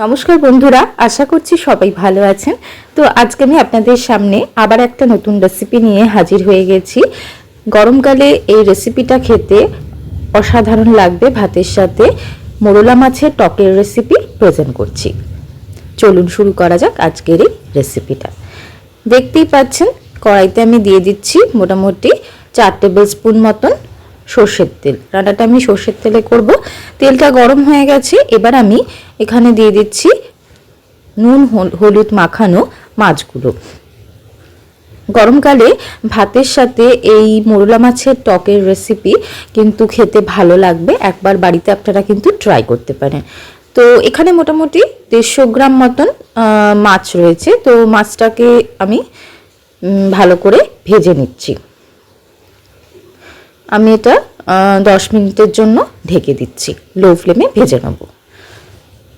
নমস্কার বন্ধুরা, আশা করছি সবাই ভালো আছেন। তো আজকে আমি আপনাদের সামনে আবার একটা নতুন রেসিপি নিয়ে হাজির হয়ে গেছি। গরমকালে এই রেসিপিটা খেতে অসাধারণ লাগবে ভাতের সাথে। মোরলা মাছের টকের রেসিপি প্রেজেন্ট করছি। চলুন শুরু করা যাক আজকের এই রেসিপিটা। দেখতেই পাচ্ছেন কড়াইতে আমি দিয়ে দিচ্ছি মোটামুটি 4 টেবিল স্পুন মতন সর্ষের তেল। রান্নাটা আমি সর্ষের তেলে করব। তেলটা গরম হয়ে গেছে, এবার আমি এখানে দিয়ে দিচ্ছি নুন হলুদ মাখানো মাছগুলো। গরমকালে ভাতের সাথে এই মোরলা মাছের টকের রেসিপি কিন্তু খেতে ভালো লাগবে। একবার বাড়িতে আপনারা কিন্তু ট্রাই করতে পারেন। তো এখানে মোটামুটি 150 গ্রাম মতন মাছ রয়েছে। তো মাছটাকে আমি ভালো করে ভেজে নিচ্ছি। আমি এটা 10 মিনিটের জন্য ঢেকে দিচ্ছি, লো ফ্লেমে ভেজে নেব।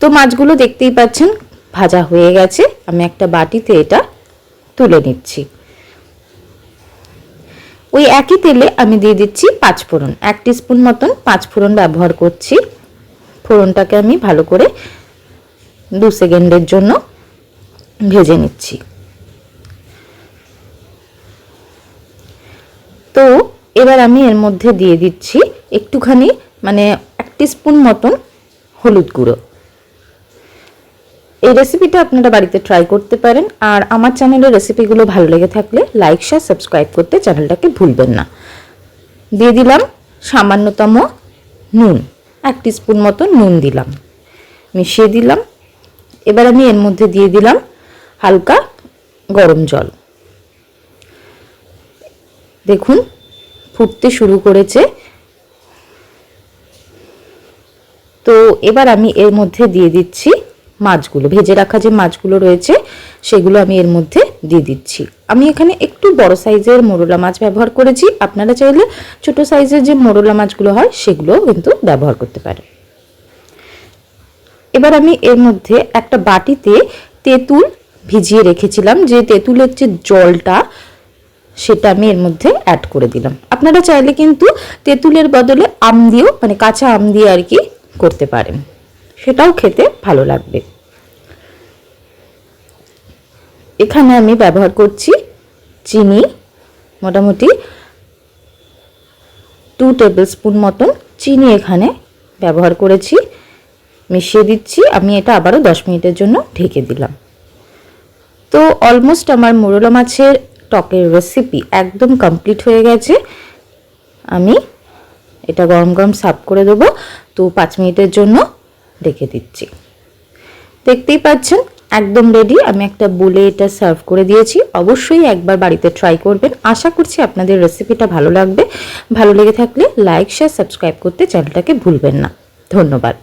তো মাছগুলো দেখতেই পাচ্ছেন ভাজা হয়ে গেছে। আমি একটা বাটিতে এটা তুলে নিচ্ছি। ওই একই তেলে আমি দিয়ে দিচ্ছি 5 ফোড়ন। 1 টিস্পুন মতন 5 ফোড়ন ব্যবহার করছি। ফোড়নটাকে আমি ভালো করে 2 সেকেন্ডের জন্য ভেজে নিচ্ছি। তো এবার আমি এর মধ্যে দিয়ে দিচ্ছি একটুখানি 1 টিস্পুন মতন হলুদ গুঁড়ো। এই রেসিপিটা আপনারা বাড়িতে ট্রাই করতে পারেন। আর আমার চ্যানেলের রেসিপিগুলো ভালো লেগে থাকলে লাইক শেয়ার সাবস্ক্রাইব করতে চ্যানেলটাকে ভুলবেন না। দিয়ে দিলাম সামান্যতম নুন, 1 টিস্পুন মতন নুন দিলাম, মিশিয়ে দিলাম। এবার আমি এর মধ্যে দিয়ে দিলাম হালকা গরম জল। দেখুন ফুটতে শুরু করেছে। তো এবার আমি এর মধ্যে দিয়ে দিচ্ছি মাছগুলো, ভেজে রাখা যে মাছগুলো রয়েছে সেগুলো আমি এর মধ্যে দিয়ে দিচ্ছি। আমি এখানে একটু বড় সাইজের মোরলা মাছ ব্যবহার করেছি। আপনারা চাইলে ছোট সাইজের যে মোরলা মাছগুলো হয় সেগুলোও কিন্তু ব্যবহার করতে পারেন। এবার আমি এর মধ্যে একটা বাটিতে তেঁতুল ভিজিয়ে রেখেছিলাম, যে তেঁতুলের যে জলটা সেটা আমি এর মধ্যে অ্যাড করে দিলাম। আপনারা চাইলে কিন্তু তেঁতুলের বদলে আম দিয়েও, কাঁচা আম দিয়ে আর কি করতে পারেন, সেটাও খেতে ভালো লাগবে। এখানে আমি ব্যবহার করছি চিনি, মোটামুটি 2 টেবিল স্পুন মতন চিনি এখানে ব্যবহার করেছি, মিশিয়ে দিচ্ছি। আমি এটা আবারও 10 মিনিটের জন্য ঢেকে দিলাম। তো অলমোস্ট আমার মোরলা মাছের টকের রেসিপি একদম কমপ্লিট হয়ে গেছে। আমি এটা গরম গরম সার্ভ করে দেবো। তো 5 মিনিটের জন্য রেখে দিচ্ছি। দেখতেই পাচ্ছেন একদম রেডি। আমি একটা বোলে এটা সার্ভ করে দিয়েছি। অবশ্যই একবার বাড়িতে ট্রাই করবেন। আশা করছি আপনাদের রেসিপিটা ভালো লাগবে। ভালো লেগে থাকলে লাইক শেয়ার সাবস্ক্রাইব করতে চ্যানেলটাকে ভুলবেন না। ধন্যবাদ।